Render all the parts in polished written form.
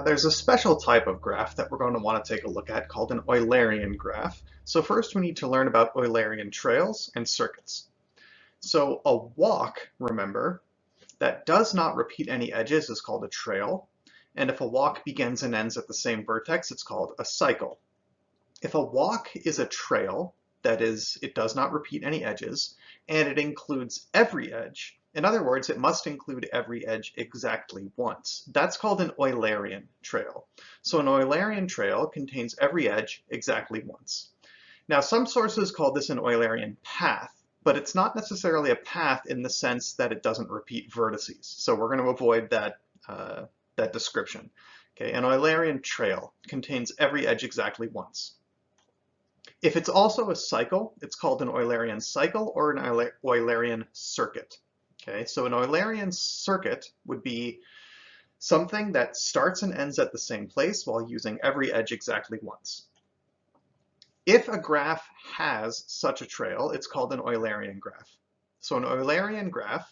there's a special type of graph that we're going to want to take a look at called an Eulerian graph. So first we need to learn about Eulerian trails and circuits. So a walk, remember, that does not repeat any edges is called a trail. And if a walk begins and ends at the same vertex, it's called a cycle. If a walk is a trail, that is, it does not repeat any edges, and it includes every edge, in other words, it must include every edge exactly once. That's called an Eulerian trail. So an Eulerian trail contains every edge exactly once. Now, some sources call this an Eulerian path, but it's not necessarily a path in the sense that it doesn't repeat vertices. So we're going to avoid that, that description. Okay, an Eulerian trail contains every edge exactly once. If it's also a cycle, it's called an Eulerian cycle or an Eulerian circuit. Okay, so an Eulerian circuit would be something that starts and ends at the same place while using every edge exactly once. If a graph has such a trail, it's called an Eulerian graph. So an Eulerian graph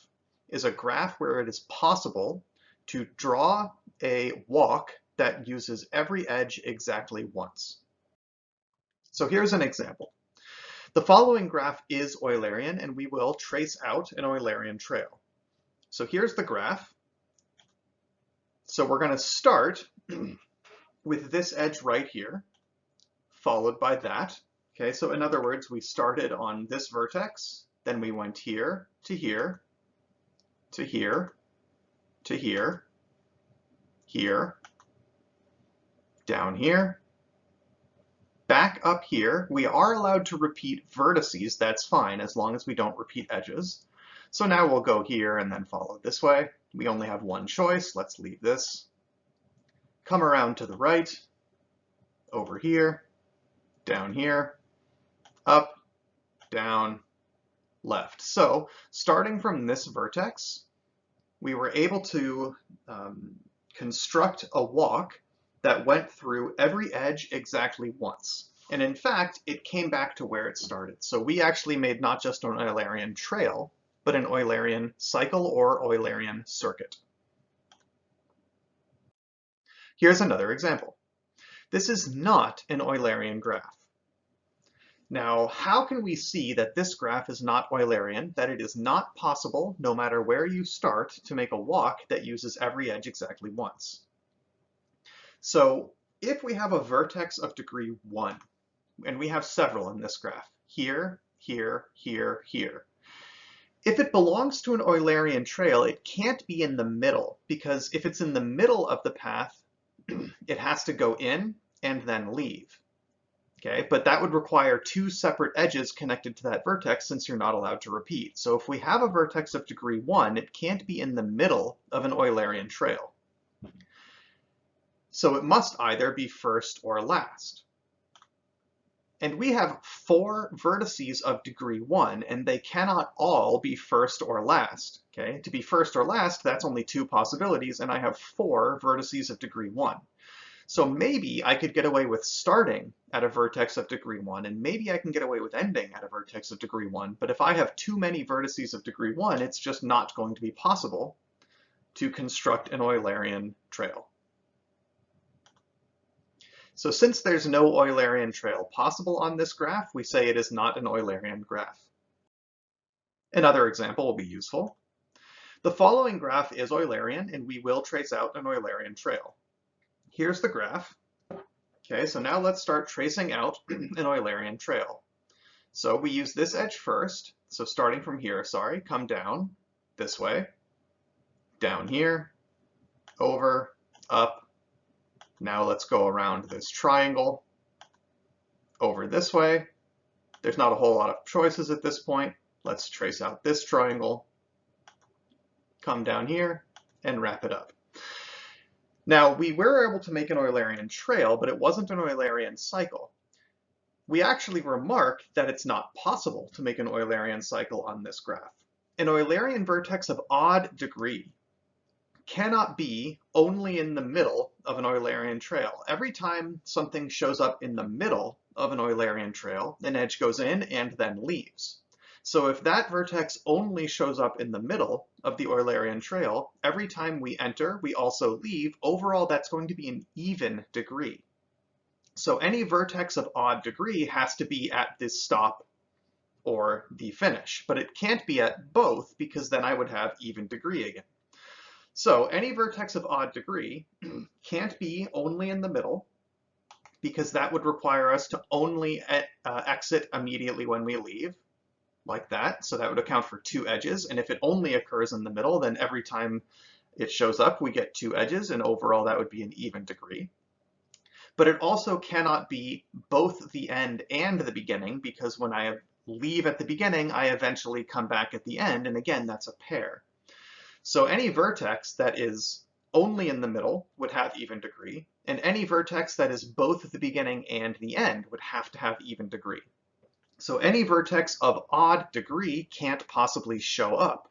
is a graph where it is possible to draw a walk that uses every edge exactly once. So here's an example. The following graph is Eulerian, and we will trace out an Eulerian trail. So here's the graph. So we're going to start with this edge right here, followed by that. Okay, so in other words, we started on this vertex, then we went here, to here, to here, to here, here, down here, back up here. We are allowed to repeat vertices, that's fine, as long as we don't repeat edges. So now we'll go here and then follow this way. We only have one choice, let's leave this. Come around to the right, over here, down here, up, down, left. So starting from this vertex, we were able to construct a walk that went through every edge exactly once. And in fact, it came back to where it started. So we actually made not just an Eulerian trail, but an Eulerian cycle or Eulerian circuit. Here's another example. This is not an Eulerian graph. Now, how can we see that this graph is not Eulerian, that it is not possible, no matter where you start, to make a walk that uses every edge exactly once? So if we have a vertex of degree 1, and we have several in this graph, here, here, here, here, if it belongs to an Eulerian trail, it can't be in the middle, because if it's in the middle of the path, it has to go in and then leave. Okay, but that would require two separate edges connected to that vertex since you're not allowed to repeat. So if we have a vertex of degree 1, it can't be in the middle of an Eulerian trail. So it must either be first or last. And we have 4 vertices of degree 1, and they cannot all be first or last. Okay? To be first or last, that's only 2 possibilities, and I have 4 vertices of degree 1. So maybe I could get away with starting at a vertex of degree 1, and maybe I can get away with ending at a vertex of degree 1, but if I have too many vertices of degree 1, it's just not going to be possible to construct an Eulerian trail. So since there's no Eulerian trail possible on this graph, we say it is not an Eulerian graph. Another example will be useful. The following graph is Eulerian, and we will trace out an Eulerian trail. Here's the graph. Okay, so now let's start tracing out an Eulerian trail. So we use this edge first. So starting from here, come down this way, down here, over, up. Now let's go around this triangle, over this way. There's not a whole lot of choices at this point. Let's trace out this triangle, come down here, and wrap it up. Now, we were able to make an Eulerian trail, but it wasn't an Eulerian cycle. We actually remarked that it's not possible to make an Eulerian cycle on this graph. An Eulerian vertex of odd degree cannot be only in the middle of an Eulerian trail. Every time something shows up in the middle of an Eulerian trail, an edge goes in and then leaves. So if that vertex only shows up in the middle of the Eulerian trail, every time we enter, we also leave, overall that's going to be an even degree. So any vertex of odd degree has to be at this stop or the finish, but it can't be at both because then I would have even degree again. So any vertex of odd degree can't be only in the middle because that would require us to only exit immediately when we leave, like that. So that would account for 2 edges. And if it only occurs in the middle, then every time it shows up, we get 2 edges, and overall that would be an even degree. But it also cannot be both the end and the beginning, because when I leave at the beginning, I eventually come back at the end, and again, that's a pair. So any vertex that is only in the middle would have even degree, and any vertex that is both the beginning and the end would have to have even degree. So any vertex of odd degree can't possibly show up.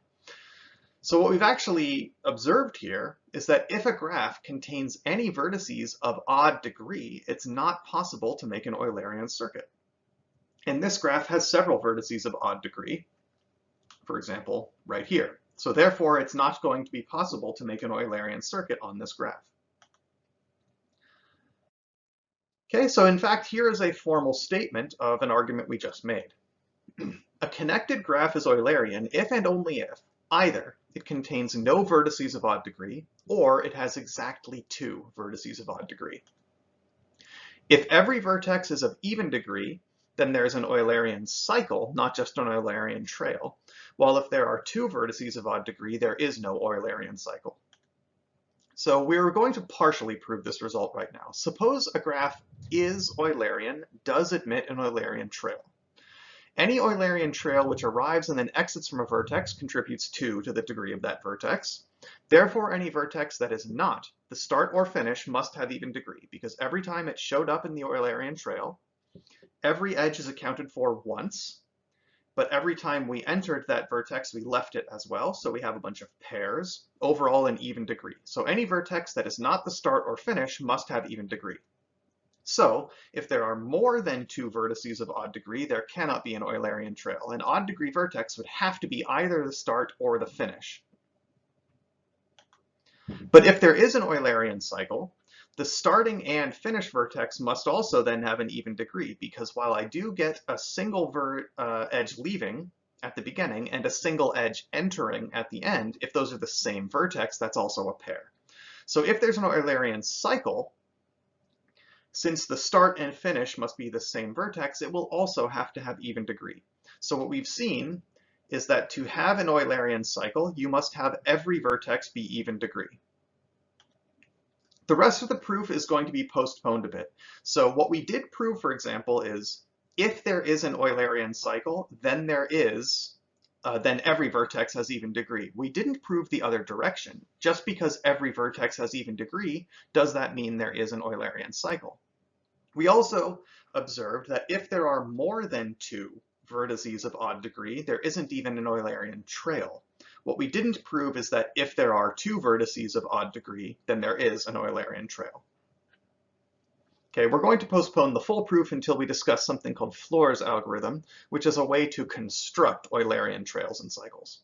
So what we've actually observed here is that if a graph contains any vertices of odd degree, it's not possible to make an Eulerian circuit. And this graph has several vertices of odd degree, for example, right here. So therefore, it's not going to be possible to make an Eulerian circuit on this graph. Okay, so in fact, here is a formal statement of an argument we just made. A connected graph is Eulerian if and only if either it contains no vertices of odd degree, or it has exactly 2 vertices of odd degree. If every vertex is of even degree, then there's an Eulerian cycle, not just an Eulerian trail, while if there are 2 vertices of odd degree, there is no Eulerian cycle. So we're going to partially prove this result right now. Suppose a graph is Eulerian, does admit an Eulerian trail. Any Eulerian trail which arrives and then exits from a vertex contributes 2 to the degree of that vertex. Therefore, any vertex that is not the start or finish must have even degree, because every time it showed up in the Eulerian trail, every edge is accounted for once, but every time we entered that vertex, we left it as well, so we have a bunch of pairs, overall an even degree. So any vertex that is not the start or finish must have even degree. So if there are more than 2 vertices of odd degree, there cannot be an Eulerian trail. An odd degree vertex would have to be either the start or the finish. But if there is an Eulerian cycle, the starting and finish vertex must also then have an even degree, because while I do get a single edge leaving at the beginning and a single edge entering at the end, if those are the same vertex, that's also a pair. So if there's an Eulerian cycle, since the start and finish must be the same vertex, it will also have to have even degree. So what we've seen is that to have an Eulerian cycle, you must have every vertex be even degree. The rest of the proof is going to be postponed a bit. So what we did prove, for example, is if there is an Eulerian cycle, then then every vertex has even degree. We didn't prove the other direction. Just because every vertex has even degree, does that mean there is an Eulerian cycle? We also observed that if there are more than 2 vertices of odd degree, there isn't even an Eulerian trail. What we didn't prove is that if there are 2 vertices of odd degree, then there is an Eulerian trail. Okay, we're going to postpone the full proof until we discuss something called Floor's algorithm, which is a way to construct Eulerian trails and cycles.